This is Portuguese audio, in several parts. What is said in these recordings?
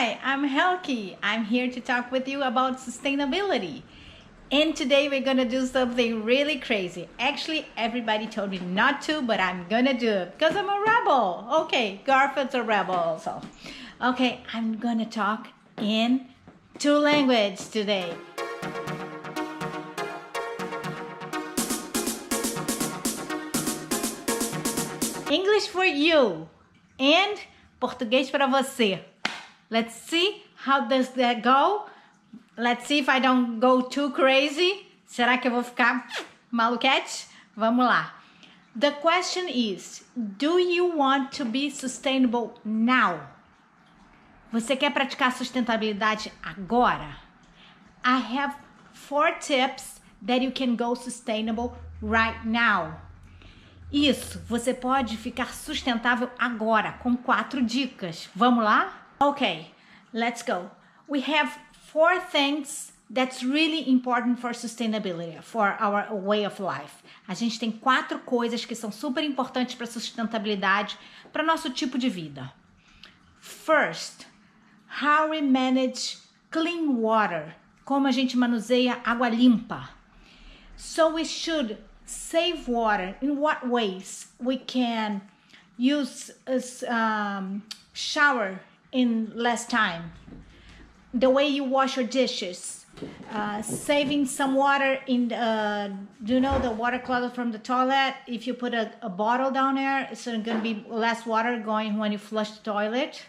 Hi, I'm Helke. I'm here to talk with you about sustainability. And today we're gonna do something really crazy. Actually, everybody told me not to, but I'm gonna do it because I'm a rebel. Okay, Garfield's a rebel also. Okay, I'm gonna talk in two languages today. English for you and português para você. Let's see how does that go. Let's see if I don't go too crazy. Será que eu vou ficar maluquete? Vamos lá. The question is, do you want to be sustainable now? Você quer praticar sustentabilidade agora? I have 4 tips that you can go sustainable right now. Isso, você pode ficar sustentável agora com 4 dicas. Vamos lá? Okay, let's go. We have 4 things that's really important for sustainability, for our way of life. A gente tem 4 coisas que são super importantes para sustentabilidade, para nosso tipo de vida. First, how we manage clean water. Como a gente manuseia água limpa. So we should save water. In what ways we can use shower in less time? The way you wash your dishes, saving some water in do you know the water closet from the toilet? If you put a bottle down there, it's going to be less water going when you flush the toilet.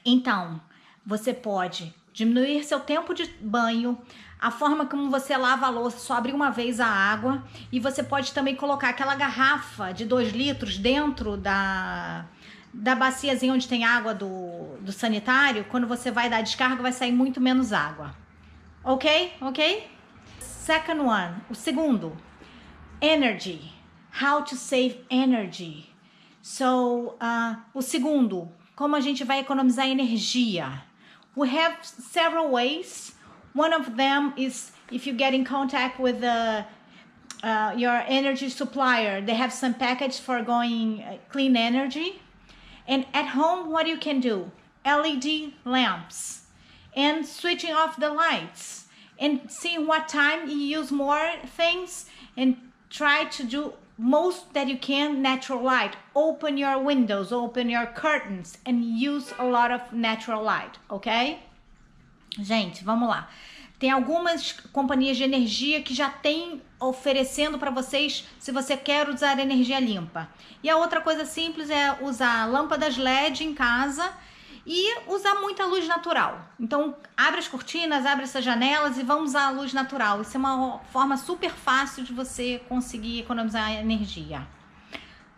Então, você pode diminuir seu tempo de banho, a forma como você lava a louça, só abrir uma vez a água, e você pode também colocar aquela garrafa de 2 litros dentro da baciazinha onde tem água do sanitário. Quando você vai dar a descarga, vai sair muito menos água. Ok? Second one, o segundo, energy. How to save energy. So, o segundo, como a gente vai economizar energia. We have several ways. One of them is if you get in contact with your energy supplier. They have some package for going clean energy. And at home, what you can do? LED lamps and switching off the lights and seeing what time you use more things and try to do most that you can natural light. Open your windows, open your curtains and use a lot of natural light, ok? Gente, vamos lá. Tem algumas companhias de energia que já tem oferecendo para vocês se você quer usar energia limpa. E a outra coisa simples é usar lâmpadas LED em casa e usar muita luz natural. Então, abre as cortinas, abre essas janelas e vamos usar a luz natural. Isso é uma forma super fácil de você conseguir economizar energia.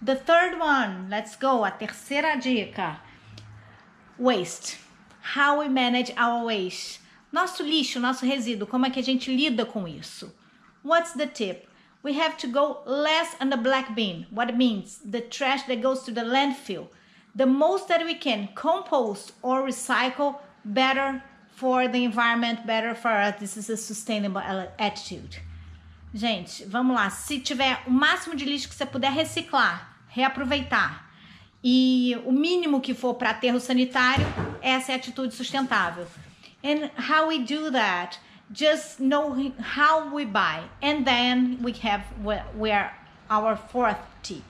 The third one, let's go. A terceira dica. Waste. How we manage our waste. Nosso lixo, nosso resíduo, como é que a gente lida com isso? What's the tip? We have to go less on the black bin. What it means? The trash that goes to the landfill. The most that we can compost or recycle, better for the environment, better for us. This is a sustainable attitude. Gente, vamos lá. Se tiver o máximo de lixo que você puder reciclar, reaproveitar, e o mínimo que for para aterro sanitário, essa é a atitude sustentável. And how we do that, just know how we buy. And then we have our 4th tip.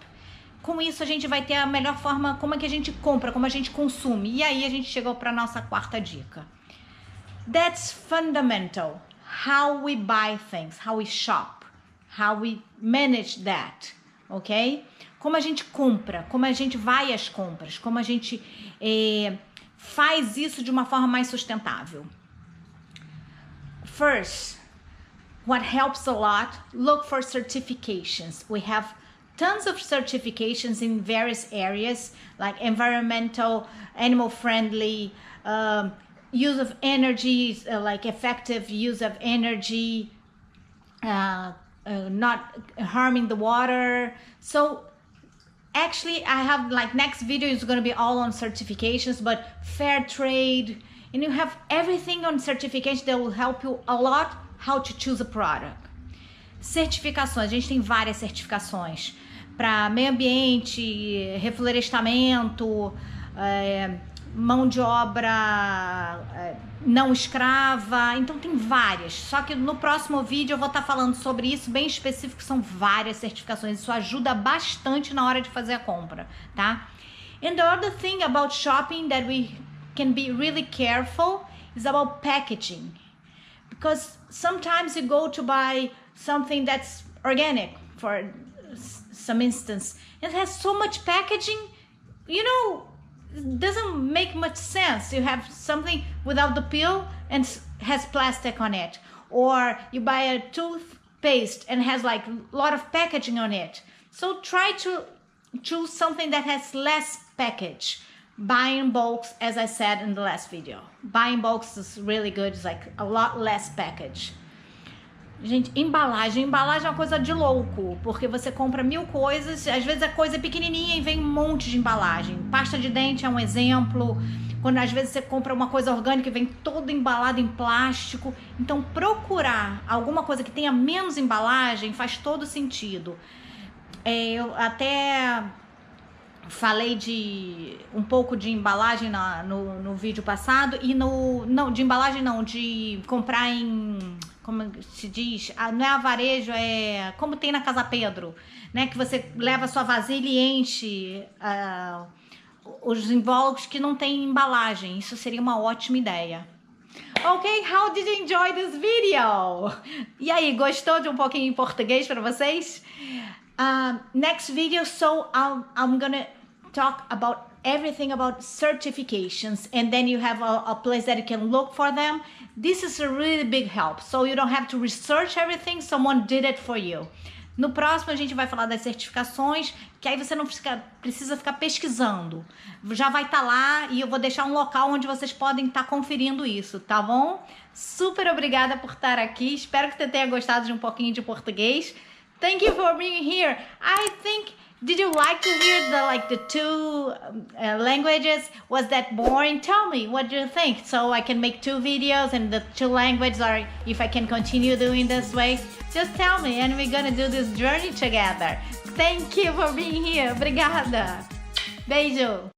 Com isso a gente vai ter a melhor forma, como é que a gente compra, como a gente consome. E aí a gente chegou para nossa 4ª dica. That's fundamental. How we buy things, how we shop, how we manage that, ok? Como a gente compra, como a gente vai às compras, como a gente faz isso de uma forma mais sustentável. First, what helps a lot, look for certifications. We have tons of certifications in various areas, like environmental, animal friendly, use of energy, like effective use of energy, not harming the water. So actually, I have next video is going to be all on certifications, but fair trade, and you have everything on certification that will help you a lot how to choose a product. Certificações, a gente tem várias certificações para meio ambiente, reflorestamento, mão de obra não escrava, então tem várias. Só que no próximo vídeo eu vou estar falando sobre isso bem específico, são várias certificações. Isso ajuda bastante na hora de fazer a compra, tá? And the other thing about shopping that we can be really careful is about packaging. Because sometimes you go to buy something that's organic, for some instance, it has so much packaging, you know, it doesn't make much sense. You have something without the peel and has plastic on it, or you buy a toothpaste and has like a lot of packaging on it. So try to choose something that has less package. Buying bulks, as I said in the last video, buying bulks is really good. It's like a lot less package. Gente, embalagem é uma coisa de louco, porque você compra 1000 coisas, às vezes a coisa é pequenininha e vem um monte de embalagem. Pasta de dente é um exemplo, quando às vezes você compra uma coisa orgânica e vem toda embalada em plástico. Então procurar alguma coisa que tenha menos embalagem faz todo sentido. Eu até falei de um pouco de embalagem no vídeo passado, e de comprar em, como se diz, não é avarejo, é como tem na Casa Pedro, né, que você leva a sua vasilha e enche os invólucros que não tem embalagem. Isso seria uma ótima ideia. Ok, how did you enjoy this video? E aí, gostou de um pouquinho em português para vocês? Next video, so I'm gonna talk about everything about certifications, and then you have a place that you can look for them. This is a really big help, so you don't have to research everything, someone did it for you. No próximo a gente vai falar das certificações, que aí você não precisa ficar pesquisando. Já vai estar lá, e eu vou deixar um local onde vocês podem estar conferindo isso, tá bom? Super obrigada por estar aqui, espero que você tenha gostado de um pouquinho de português. Thank you for being here. I think, did you like to hear the two languages? Was that boring? Tell me, what do you think? So I can make 2 videos and the 2 languages, or if I can continue doing this way, just tell me and we're gonna do this journey together. Thank you for being here. Obrigada. Beijo.